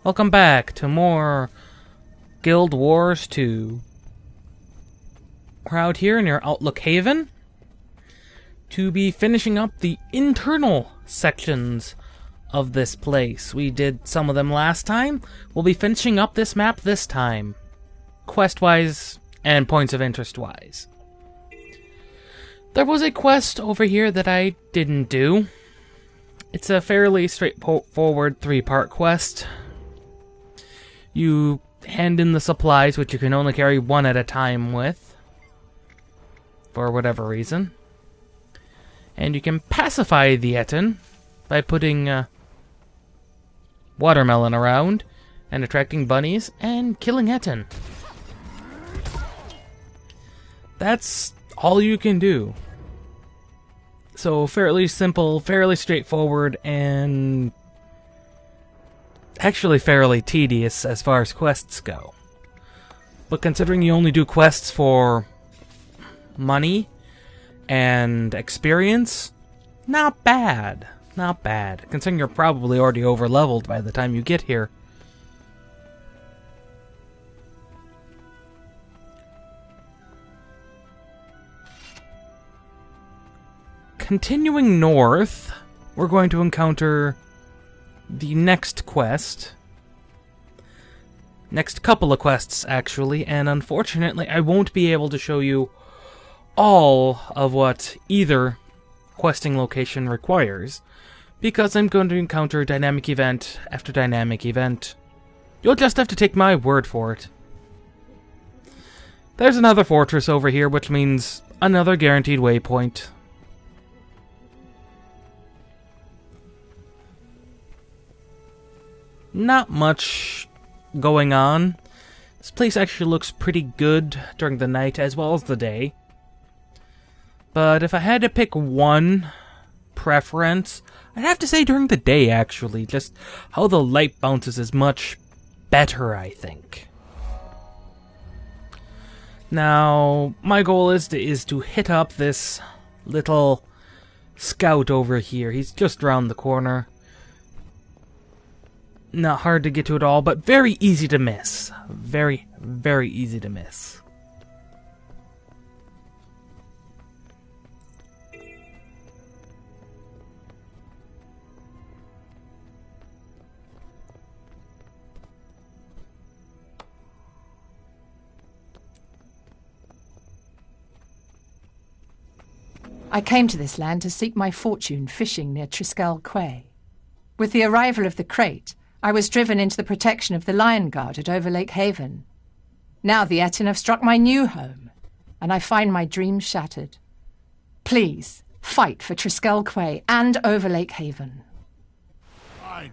Welcome back to more Guild Wars 2. We're out here near Outlook Haven to be finishing up the internal sections of this place. We did some of them last time. We'll be finishing up this map this time, quest-wise and points of interest-wise. There was a quest over here that I didn't do. It's a fairly straightforward 3-part quest. You hand in the supplies, which you can only carry one at a time with, for whatever reason. And you can pacify the Etten by putting watermelon around and attracting bunnies and killing Etten. That's all you can do. So fairly simple, fairly straightforward, and actually fairly tedious as far as quests go. But considering you only do quests for money and experience, not bad. Not bad, considering you're probably already over-leveled by the time you get here. Continuing north, we're going to encounter the next quest. Next couple of quests, actually, and unfortunately I won't be able to show you all of what either questing location requires, because I'm going to encounter dynamic event after dynamic event. You'll just have to take my word for it. There's another fortress over here, which means another guaranteed waypoint. Not much going on. This place actually looks pretty good during the night as well as the day. But if I had to pick one preference, I'd have to say during the day, actually. Just how the light bounces is much better, I think. Now, my goal is to hit up this little scout over here. He's just around the corner. Not hard to get to at all, but very easy to miss. Very, very easy to miss. I came to this land to seek my fortune fishing near Triskel Quay. With the arrival of the Krait, I was driven into the protection of the Lion Guard at Overlake Haven. Now the Etten have struck my new home, and I find my dreams shattered. Please, fight for Triskel Quay and Overlake Haven. Fine.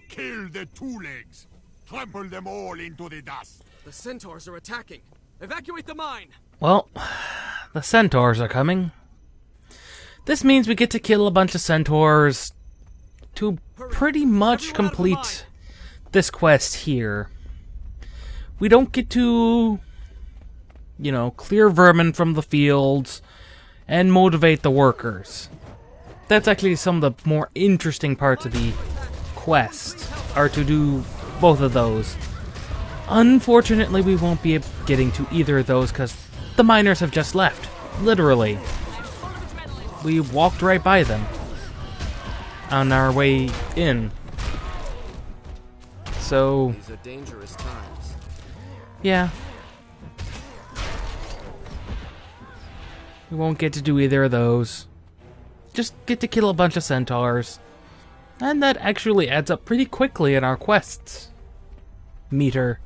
Kill the two legs. Trample them all into the dust. The Centaurs are attacking. Evacuate the mine. Well, the Centaurs are coming. This means we get to kill a bunch of Centaurs to pretty much complete this quest here. We don't get to, clear vermin from the fields and motivate the workers. That's actually some of the more interesting parts of the quest, are to do both of those. Unfortunately, we won't be getting to either of those because the miners have just left. Literally. We walked right by them on our way in. So these are dangerous times. Yeah. We won't get to do either of those. Just get to kill a bunch of centaurs. And that actually adds up pretty quickly in our quests meter.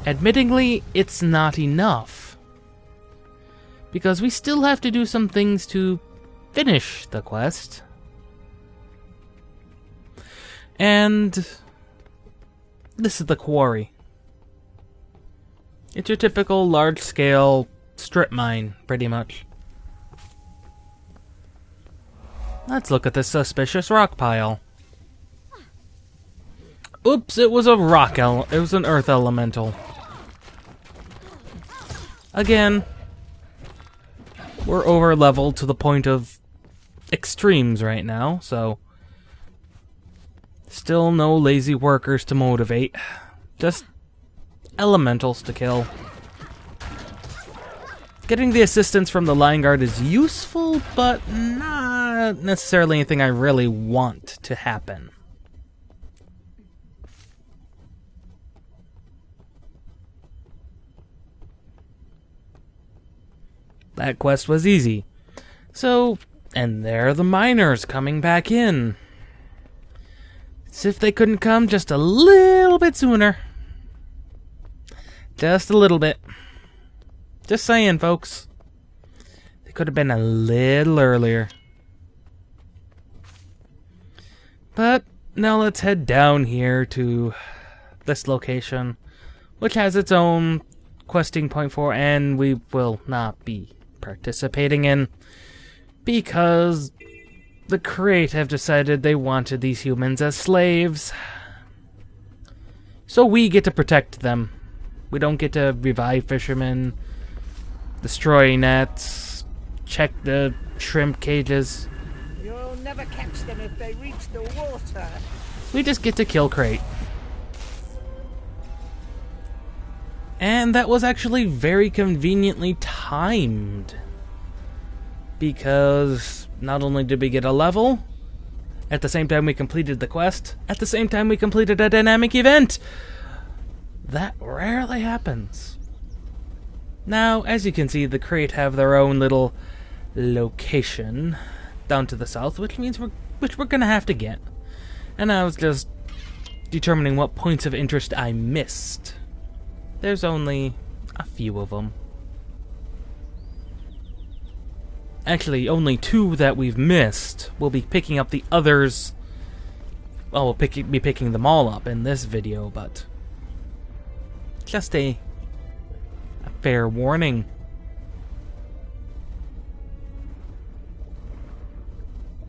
Admittingly, it's not enough, because we still have to do some things to finish the quest. And this is the quarry. It's your typical large-scale strip mine, pretty much. Let's look at this suspicious rock pile. Oops, it was a it was an earth elemental. Again, we're over leveled to the point of extremes right now, so Still no lazy workers to motivate. Just elementals to kill. Getting the assistance from the Lion Guard is useful, but not necessarily anything I really want to happen. That quest was easy. So, and there are the miners coming back in. As if they couldn't come just a little bit sooner. Just a little bit. Just saying, folks. They could have been a little earlier. But now let's head down here to this location, which has its own questing point for, and we will not be participating in, because the Krait have decided they wanted these humans as slaves. So we get to protect them. We don't get to revive fishermen, destroy nets, check the shrimp cages. You'll never catch them if they reach the water. We just get to kill Krait. And that was actually very conveniently timed, because not only did we get a level, at the same time we completed the quest, at the same time we completed a dynamic event. That rarely happens. Now, as you can see, the Krait have their own little location down to the south, which means we're gonna have to get. And I was just determining what points of interest I missed. There's only a few of them. Actually, only 2 that we've missed. We'll be picking up the others. Well, we'll be picking them all up in this video, but just a fair warning.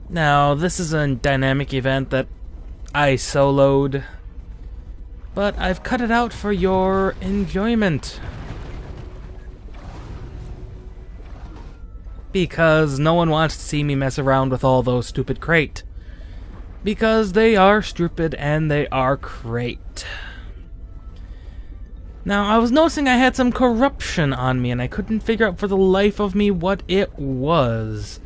Now, this is a dynamic event that I soloed, but I've cut it out for your enjoyment. Because no one wants to see me mess around with all those stupid Krait. Because they are stupid and they are Krait. Now, I was noticing I had some corruption on me and I couldn't figure out for the life of me what it was.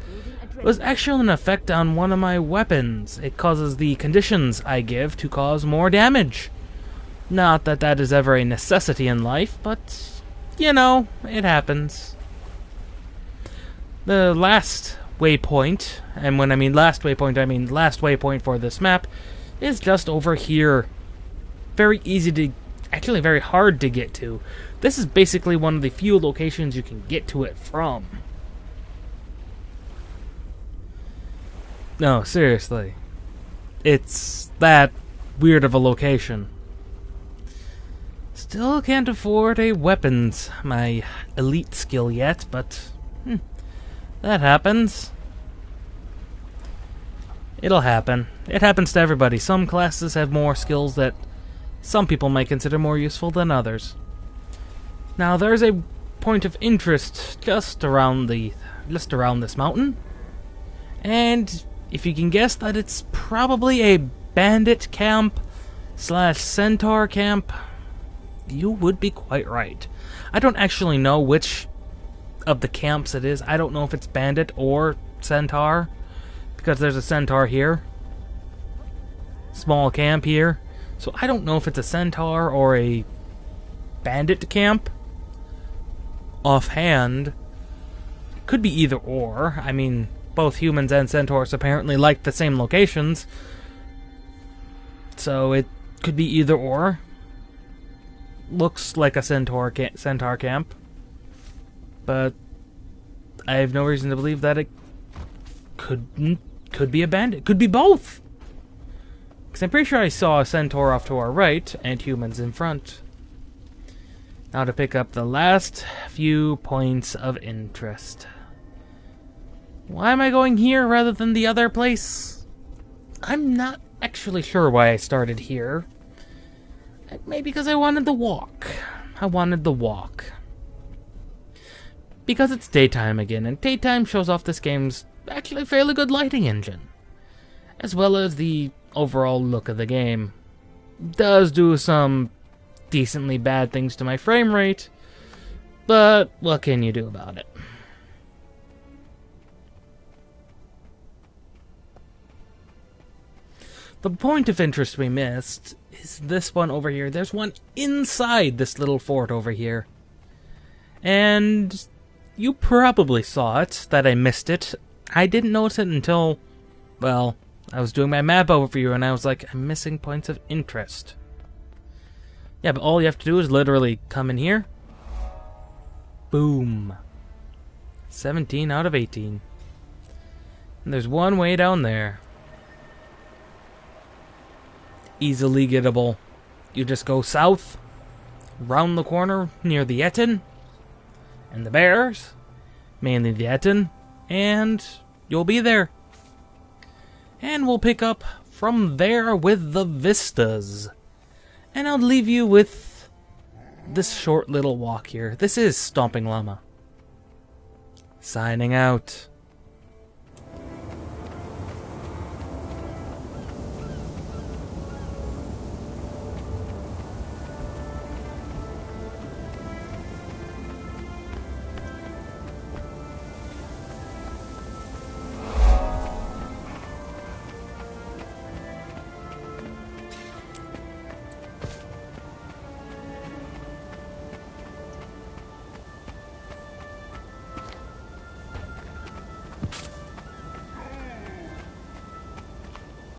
It was actually an effect on one of my weapons. It causes the conditions I give to cause more damage. Not that that is ever a necessity in life, but, you know, it happens. The last waypoint, and when I mean last waypoint, I mean last waypoint for this map, is just over here. Very easy to, actually very hard to get to. This is basically one of the few locations you can get to it from. No, seriously. It's that weird of a location. Still can't afford a weapons, my elite skill yet, but that happens. It'll happen. It happens to everybody. Some classes have more skills that some people might consider more useful than others. Now, there's a point of interest just around this mountain, and if you can guess that it's probably a bandit camp / centaur camp, you would be quite right. I don't actually know which of the camps it is. I don't know if it's bandit or centaur, because there's a centaur here. Small camp here. So I don't know if it's a centaur or a bandit camp. Offhand, it could be either or. I mean, both humans and centaurs apparently like the same locations. So it could be either or. Looks like a centaur camp. But I have no reason to believe that it could be a bandit. Could be both. Because I'm pretty sure I saw a centaur off to our right and humans in front. Now to pick up the last few points of interest. Why am I going here rather than the other place? I'm not actually sure why I started here. Maybe because I wanted the walk. Because it's daytime again, and daytime shows off this game's actually fairly good lighting engine. as well as the overall look of the game. Does do some decently bad things to my frame rate, but what can you do about it? The point of interest we missed is this one over here. There's one inside this little fort over here. And you probably saw it, that I missed it. I didn't notice it until, well, I was doing my map overview and I was like, I'm missing points of interest. Yeah, but all you have to do is literally come in here. Boom. 17 out of 18. And there's one way down there. Easily gettable. You just go south, round the corner near the Etten and the bears, mainly the Etten, and you'll be there. And we'll pick up from there with the vistas. And I'll leave you with this short little walk here. This is Stomping Llama, signing out.